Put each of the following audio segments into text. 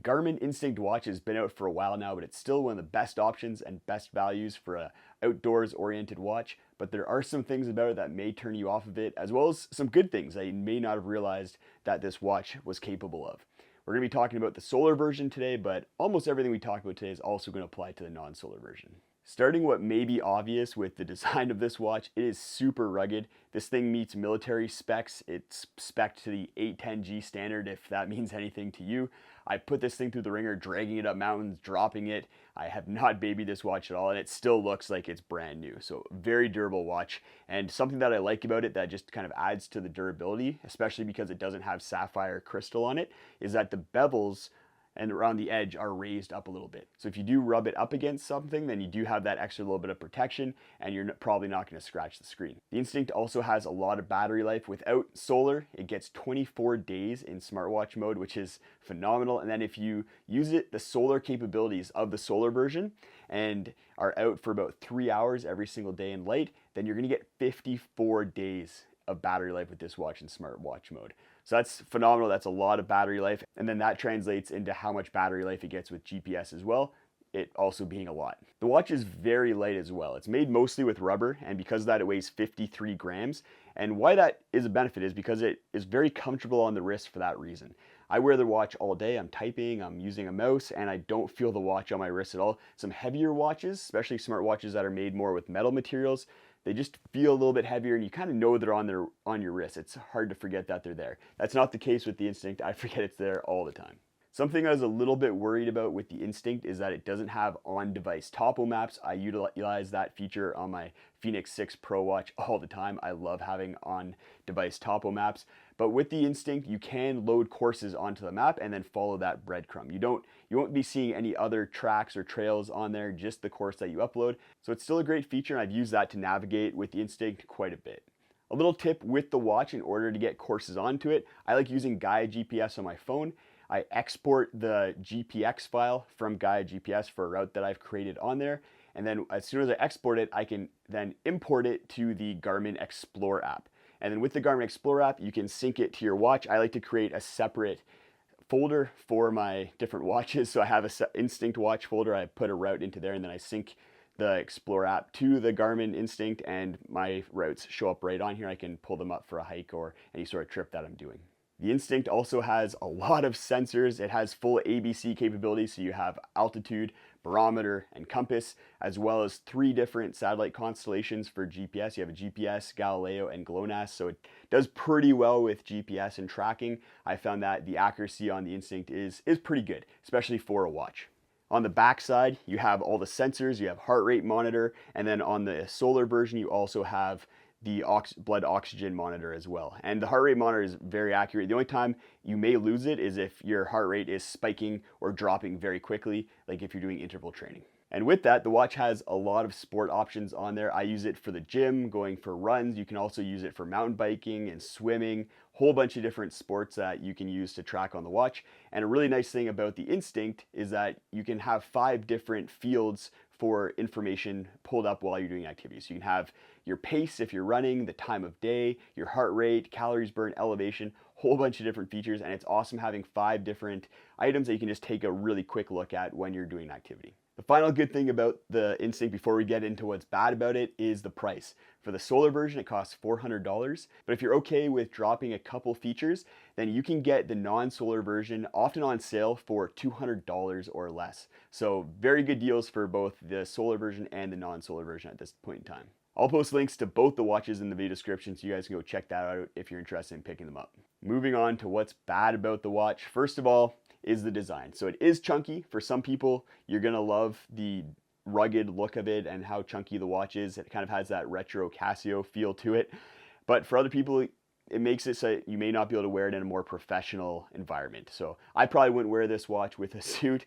Garmin Instinct watch has been out for a while now, but it's still one of the best options and best values for a outdoors oriented watch. But there are some things about it that may turn you off of it, as well as some good things that you may not have realized that this watch was capable of. We're going to be talking about the solar version today, but almost everything we talk about today is also going to apply to the non-solar version. Starting what may be obvious with the design of this watch, it is super rugged. This thing meets military specs. It's spec'd to the 810G standard, if that means anything to you. I put this thing through the ringer, dragging it up mountains, dropping it. I have not babied this watch at all, and it still looks like it's brand new. So very durable watch, and something that I like about it that just kind of adds to the durability, especially because it doesn't have sapphire crystal on it, is that the bevels and around the edge are raised up a little bit. So if you do rub it up against something, then you do have that extra little bit of protection, and you're probably not going to scratch the screen. The Instinct also has a lot of battery life. Without solar, it gets 24 days in smartwatch mode, which is phenomenal. And then if you use it, the solar capabilities of the solar version, and are out for about 3 hours every single day in light, then you're going to get 54 days of battery life with this watch in smartwatch mode. So that's phenomenal. That's a lot of battery life. And then that translates into how much battery life it gets with GPS as well, it also being a lot. The watch is very light as well. It's made mostly with rubber, and because of that, it weighs 53 grams. And why that is a benefit is because it is very comfortable on the wrist for that reason. I wear the watch all day. I'm typing, I'm using a mouse, and I don't feel the watch on my wrist at all. Some heavier watches, especially smartwatches that are made more with metal materials, they just feel a little bit heavier, and you kind of know they're on your wrist. It's hard to forget that they're there. That's not the case with the Instinct. I forget it's there all the time. Something I was a little bit worried about with the Instinct is that it doesn't have on-device topo maps. I utilize that feature on my Fenix 6 Pro watch all the time. I love having on-device topo maps. But with the Instinct, you can load courses onto the map and then follow that breadcrumb. You won't be seeing any other tracks or trails on there, just the course that you upload. So it's still a great feature, and I've used that to navigate with the Instinct quite a bit. A little tip with the watch in order to get courses onto it, I like using Gaia GPS on my phone. I export the GPX file from Gaia GPS for a route that I've created on there. And then as soon as I export it, I can then import it to the Garmin Explore app. And then with the Garmin Explore app, you can sync it to your watch. I like to create a separate folder for my different watches. So I have a Instinct watch folder. I put a route into there, and then I sync the Explore app to the Garmin Instinct, and my routes show up right on here. I can pull them up for a hike or any sort of trip that I'm doing. The Instinct also has a lot of sensors. It has full ABC capabilities, so you have altitude, barometer, and compass, as well as 3 different satellite constellations for GPS. You have a GPS, Galileo, and GLONASS, so it does pretty well with GPS and tracking. I found that the accuracy on the Instinct is pretty good, especially for a watch. On the back side, you have all the sensors. You have heart rate monitor, and then on the solar version, you also have the blood oxygen monitor as well. And the heart rate monitor is very accurate. The only time you may lose it is if your heart rate is spiking or dropping very quickly, like if you're doing interval training. And with that, the watch has a lot of sport options on there. I use it for the gym, going for runs. You can also use it for mountain biking and swimming, whole bunch of different sports that you can use to track on the watch. And a really nice thing about the Instinct is that you can have 5 different fields for information pulled up while you're doing activities. So you can have your pace if you're running, the time of day, your heart rate, calories burned, elevation, whole bunch of different features. And it's awesome having 5 different items that you can just take a really quick look at when you're doing an activity. The final good thing about the Instinct before we get into what's bad about it is the price. For the solar version, it costs $400, but if you're okay with dropping a couple features, then you can get the non-solar version often on sale for $200 or less. So very good deals for both the solar version and the non-solar version at this point in time. I'll post links to both the watches in the video description so you guys can go check that out if you're interested in picking them up. Moving on to what's bad about the watch. First of all, is the design. So it is chunky. For some people, you're gonna love the rugged look of it and how chunky the watch is. It kind of has that retro Casio feel to it. But for other people, it makes it so you may not be able to wear it in a more professional environment. So I probably wouldn't wear this watch with a suit.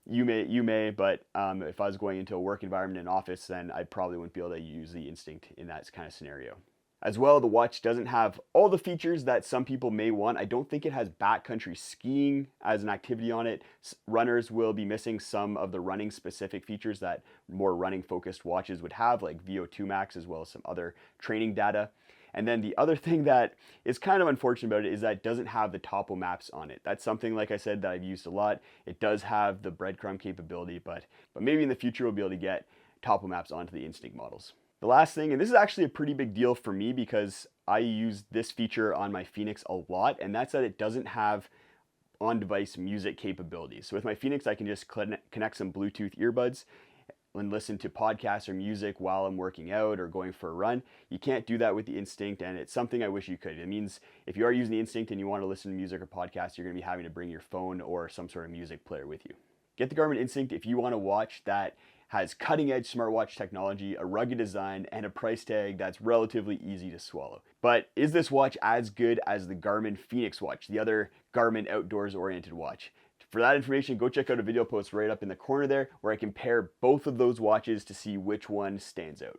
You may, but if I was going into a work environment, an office, then I probably wouldn't be able to use the Instinct in that kind of scenario. As well, the watch doesn't have all the features that some people may want. I don't think it has backcountry skiing as an activity on it. Runners will be missing some of the running specific features that more running focused watches would have, like VO2 max, as well as some other training data. And then the other thing that is kind of unfortunate about it is that it doesn't have the topo maps on it. That's something, like I said, that I've used a lot. It does have the breadcrumb capability, but maybe in the future we'll be able to get topo maps onto the Instinct models. The last thing, and this is actually a pretty big deal for me because I use this feature on my Fenix a lot, and that's that it doesn't have on-device music capabilities. So with my Fenix, I can just connect some Bluetooth earbuds and listen to podcasts or music while I'm working out or going for a run. You can't do that with the Instinct, and it's something I wish you could. It means if you are using the Instinct and you want to listen to music or podcasts, you're going to be having to bring your phone or some sort of music player with you. Get the Garmin Instinct if you want a watch that has cutting-edge smartwatch technology, a rugged design, and a price tag that's relatively easy to swallow. But is this watch as good as the Garmin Fenix watch, the other Garmin outdoors-oriented watch? For that information, go check out a video post right up in the corner there where I compare both of those watches to see which one stands out.